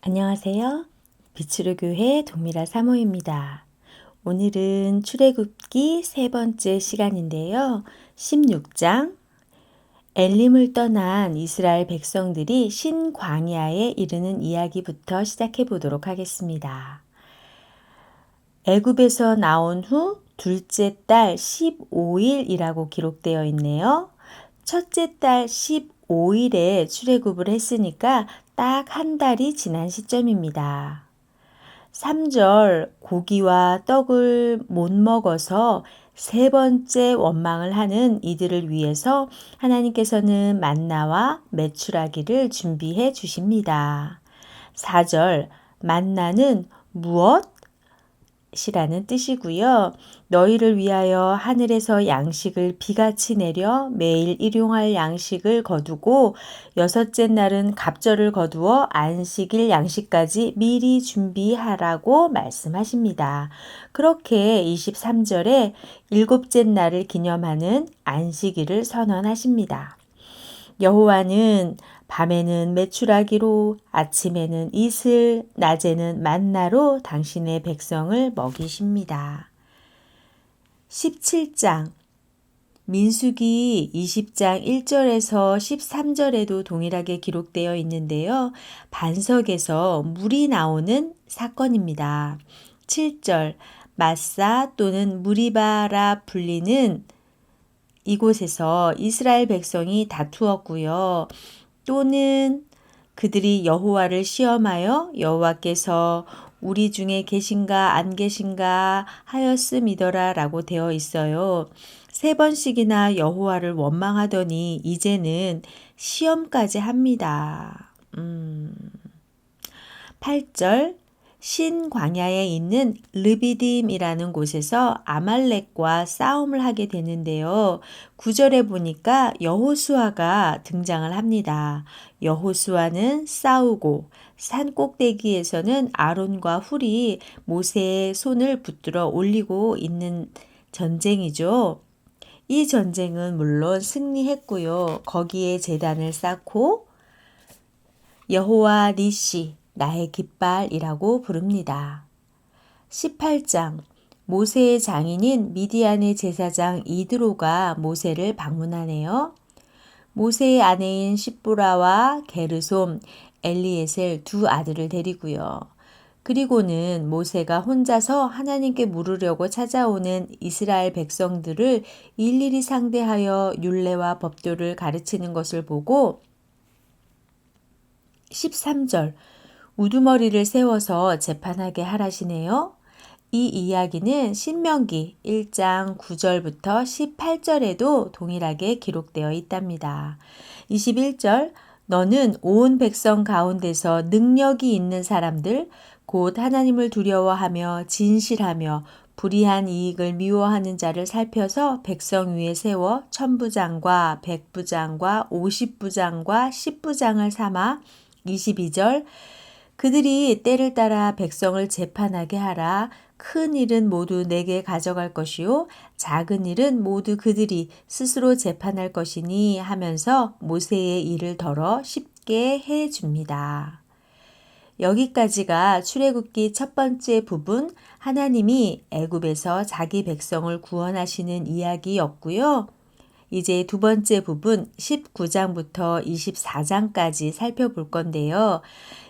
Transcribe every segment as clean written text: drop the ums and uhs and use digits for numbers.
안녕하세요. 빛으로 교회 동미라 사모입니다. 오늘은 출애굽기 세 번째 시간인데요. 16장 엘림을 떠난 이스라엘 백성들이 신광야에 이르는 이야기부터 시작해 보도록 하겠습니다. 애굽에서 나온 후 둘째 달 15일이라고 기록되어 있네요. 첫째 달 15일에 출애굽을 했으니까 딱 한 달이 지난 시점입니다. 3절 고기와 떡을 못 먹어서 세 번째 원망을 하는 이들을 위해서 하나님께서는 만나와 메추라기를 준비해 주십니다. 4절 만나는 무엇? 이라는 뜻이고요. 너희를 위하여 하늘에서 양식을 비같이 내려 매일 일용할 양식을 거두고 여섯째 날은 갑절을 거두어 안식일 양식까지 미리 준비하라고 말씀하십니다. 그렇게 23절에 일곱째 날을 기념하는 안식일을 선언하십니다. 여호와는 밤에는 메추라기로 아침에는 이슬 낮에는 만나로 당신의 백성을 먹이십니다. 17장 민수기 20장 1절에서 13절에도 동일하게 기록되어 있는데요. 반석에서 물이 나오는 사건입니다. 7절 마사 또는 무리바라 불리는 이곳에서 이스라엘 백성이 다투었고요. 또는 그들이 여호와를 시험하여 여호와께서 우리 중에 계신가 안 계신가 하였음이더라 라고 되어 있어요. 세 번씩이나 여호와를 원망하더니 이제는 시험까지 합니다. 8절 신광야에 있는 르비딤이라는 곳에서 아말렉과 싸움을 하게 되는데요. 9절에 보니까 여호수아가 등장을 합니다. 여호수아는 싸우고 산 꼭대기에서는 아론과 훌이 모세의 손을 붙들어 올리고 있는 전쟁이죠. 이 전쟁은 물론 승리했고요. 거기에 제단을 쌓고 여호와 니시 나의 깃발이라고 부릅니다. 18장 모세의 장인인 미디안의 제사장 이드로가 모세를 방문하네요. 모세의 아내인 십보라와 게르솜, 엘리에셀 두 아들을 데리고요. 그리고는 모세가 혼자서 하나님께 물으려고 찾아오는 이스라엘 백성들을 일일이 상대하여 율례와 법도를 가르치는 것을 보고 13절 우두머리를 세워서 재판하게 하라시네요. 이 이야기는 신명기 1장 9절부터 18절에도 동일하게 기록되어 있답니다. 21절 너는 온 백성 가운데서 능력이 있는 사람들 곧 하나님을 두려워하며 진실하며 불의한 이익을 미워하는 자를 살펴서 백성 위에 세워 천부장과 백부장과 50부장과 10부장을 삼아 22절 그들이 때를 따라 백성을 재판하게 하라. 큰 일은 모두 내게 가져갈 것이요 작은 일은 모두 그들이 스스로 재판할 것이니 하면서 모세의 일을 덜어 쉽게 해 줍니다. 여기까지가 출애굽기 첫 번째 부분 하나님이 애굽에서 자기 백성을 구원하시는 이야기였고요. 이제 두 번째 부분 19장부터 24장까지 살펴볼 건데요.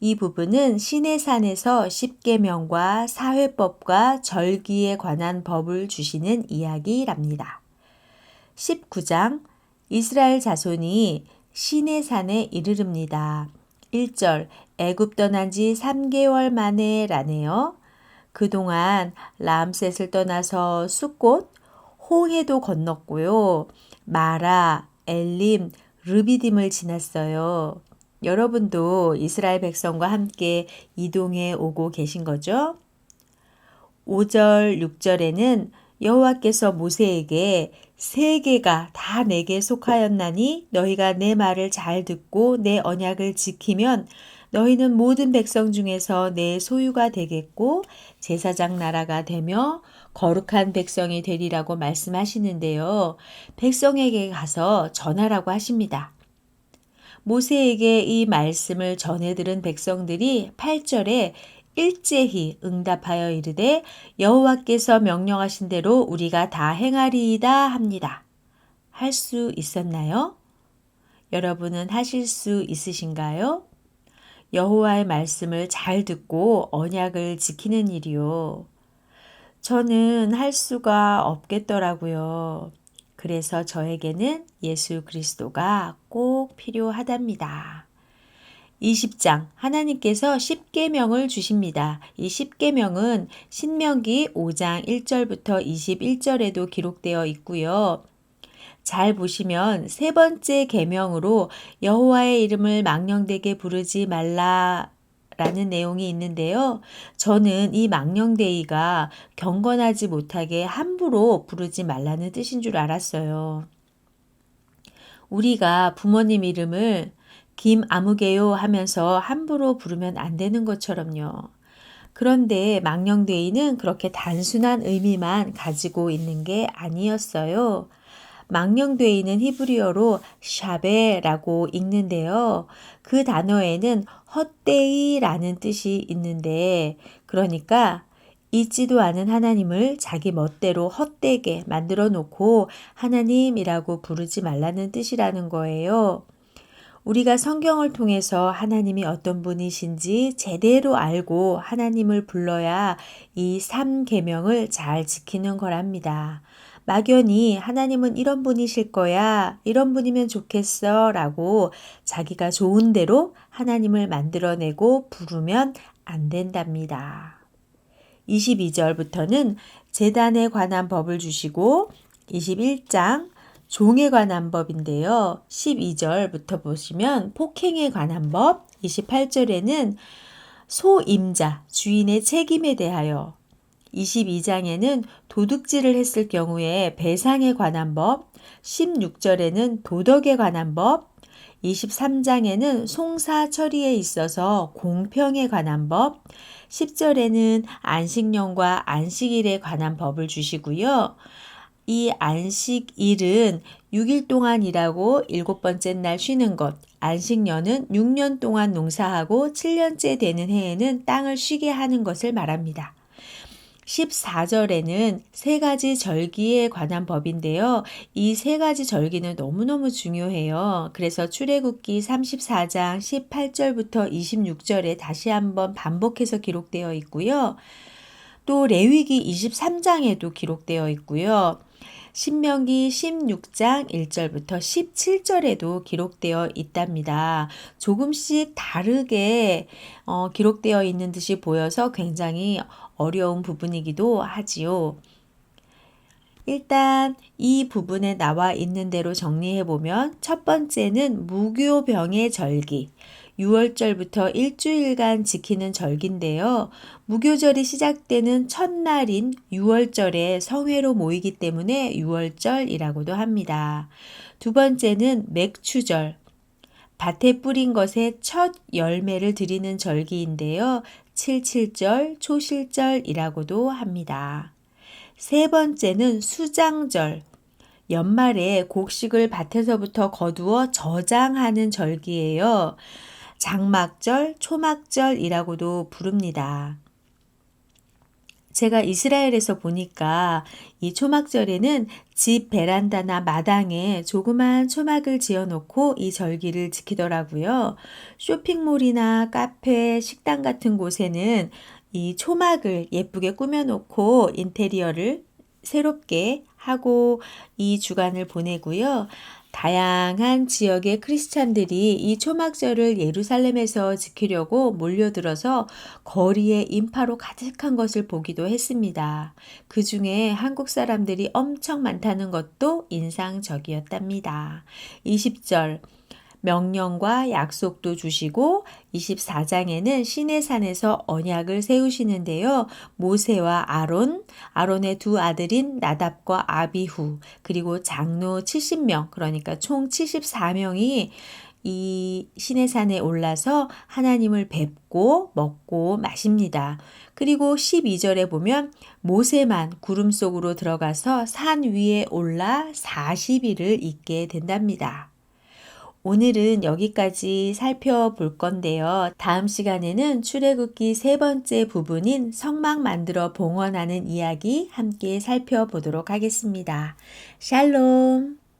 이 부분은 시내산에서 십계명과 사회법과 절기에 관한 법을 주시는 이야기랍니다. 19장 이스라엘 자손이 시내산에 이르릅니다. 1절 애굽 떠난 지 3개월 만에 라네요. 그동안 람셋을 떠나서 숫곳, 홍해도 건넜고요. 마라, 엘림, 르비딤을 지났어요. 여러분도 이스라엘 백성과 함께 이동해 오고 계신 거죠? 5절, 6절에는 여호와께서 모세에게 세계가 다 내게 속하였나니 너희가 내 말을 잘 듣고 내 언약을 지키면 너희는 모든 백성 중에서 내 소유가 되겠고 제사장 나라가 되며 거룩한 백성이 되리라고 말씀하시는데요. 백성에게 가서 전하라고 하십니다. 모세에게 이 말씀을 전해 들은 백성들이 8절에 일제히 응답하여 이르되 여호와께서 명령하신 대로 우리가 다 행하리이다 합니다. 할 수 있었나요? 여러분은 하실 수 있으신가요? 여호와의 말씀을 잘 듣고 언약을 지키는 일이요. 저는 할 수가 없겠더라고요. 그래서 저에게는 예수 그리스도가 꼭 필요하답니다. 20장 하나님께서 십계명을 주십니다. 이 십계명은 신명기 5장 1절부터 21절에도 기록되어 있고요. 잘 보시면 세 번째 계명으로 여호와의 이름을 망령되게 부르지 말라 라는 내용이 있는데요. 저는 이 망령되이가 경건하지 못하게 함부로 부르지 말라는 뜻인 줄 알았어요. 우리가 부모님 이름을 김아무개요 하면서 함부로 부르면 안 되는 것처럼요. 그런데 망령되이는 그렇게 단순한 의미만 가지고 있는 게 아니었어요. 망령되이는 히브리어로 샤베라고 읽는데요. 그 단어에는 헛되이라는 뜻이 있는데, 그러니까 있지도 않은 하나님을 자기 멋대로 헛되게 만들어 놓고 하나님이라고 부르지 말라는 뜻이라는 거예요. 우리가 성경을 통해서 하나님이 어떤 분이신지 제대로 알고 하나님을 불러야 이 3계명을 잘 지키는 거랍니다. 막연히 하나님은 이런 분이실 거야, 이런 분이면 좋겠어 라고 자기가 좋은 대로 하나님을 만들어내고 부르면 안 된답니다. 22절부터는 제단에 관한 법을 주시고 21장 종에 관한 법인데요. 12절부터 보시면 폭행에 관한 법, 28절에는 소임자, 주인의 책임에 대하여, 22장에는 도둑질을 했을 경우에 배상에 관한 법, 16절에는 도덕에 관한 법, 23장에는 송사 처리에 있어서 공평에 관한 법, 10절에는 안식년과 안식일에 관한 법을 주시고요. 이 안식일은 6일 동안 일하고 7번째 날 쉬는 것, 안식년은 6년 동안 농사하고 7년째 되는 해에는 땅을 쉬게 하는 것을 말합니다. 14절에는 세 가지 절기에 관한 법인데요. 이 세 가지 절기는 너무너무 중요해요. 그래서 출애굽기 34장 18절부터 26절에 다시 한번 반복해서 기록되어 있고요. 또 레위기 23장에도 기록되어 있고요. 신명기 16장 1절부터 17절에도 기록되어 있답니다. 조금씩 다르게 기록되어 있는 듯이 보여서 굉장히 어려운 부분이기도 하지요. 일단 이 부분에 나와 있는 대로 정리해보면 첫 번째는 무교병의 절기. 6월절부터 일주일간 지키는 절기인데요. 무교절이 시작되는 첫날인 6월절에 성회로 모이기 때문에 6월절이라고도 합니다. 두 번째는 맥추절. 밭에 뿌린 것의 첫 열매를 드리는 절기인데요. 77절, 초실절이라고도 합니다. 세 번째는 수장절. 연말에 곡식을 밭에서부터 거두어 저장하는 절기예요. 장막절, 초막절이라고도 부릅니다. 제가 이스라엘에서 보니까 이 초막절에는 집 베란다나 마당에 조그만 초막을 지어놓고 이 절기를 지키더라고요. 쇼핑몰이나 카페, 식당 같은 곳에는 이 초막을 예쁘게 꾸며놓고 인테리어를 새롭게 하고 이 주간을 보내고요. 다양한 지역의 크리스찬들이 이 초막절을 예루살렘에서 지키려고 몰려들어서 거리에 인파로 가득한 것을 보기도 했습니다. 그 중에 한국 사람들이 엄청 많다는 것도 인상적이었답니다. 20절 명령과 약속도 주시고 24장에는 시내산에서 언약을 세우시는데요. 모세와 아론의 두 아들인 나답과 아비후, 그리고 장로 70명, 그러니까 총 74명이 이 시내산에 올라서 하나님을 뵙고 먹고 마십니다. 그리고 12절에 보면 모세만 구름 속으로 들어가서 산 위에 올라 40일을 있게 된답니다. 오늘은 여기까지 살펴볼 건데요. 다음 시간에는 출애굽기 세 번째 부분인 성막 만들어 봉헌하는 이야기 함께 살펴보도록 하겠습니다. 샬롬.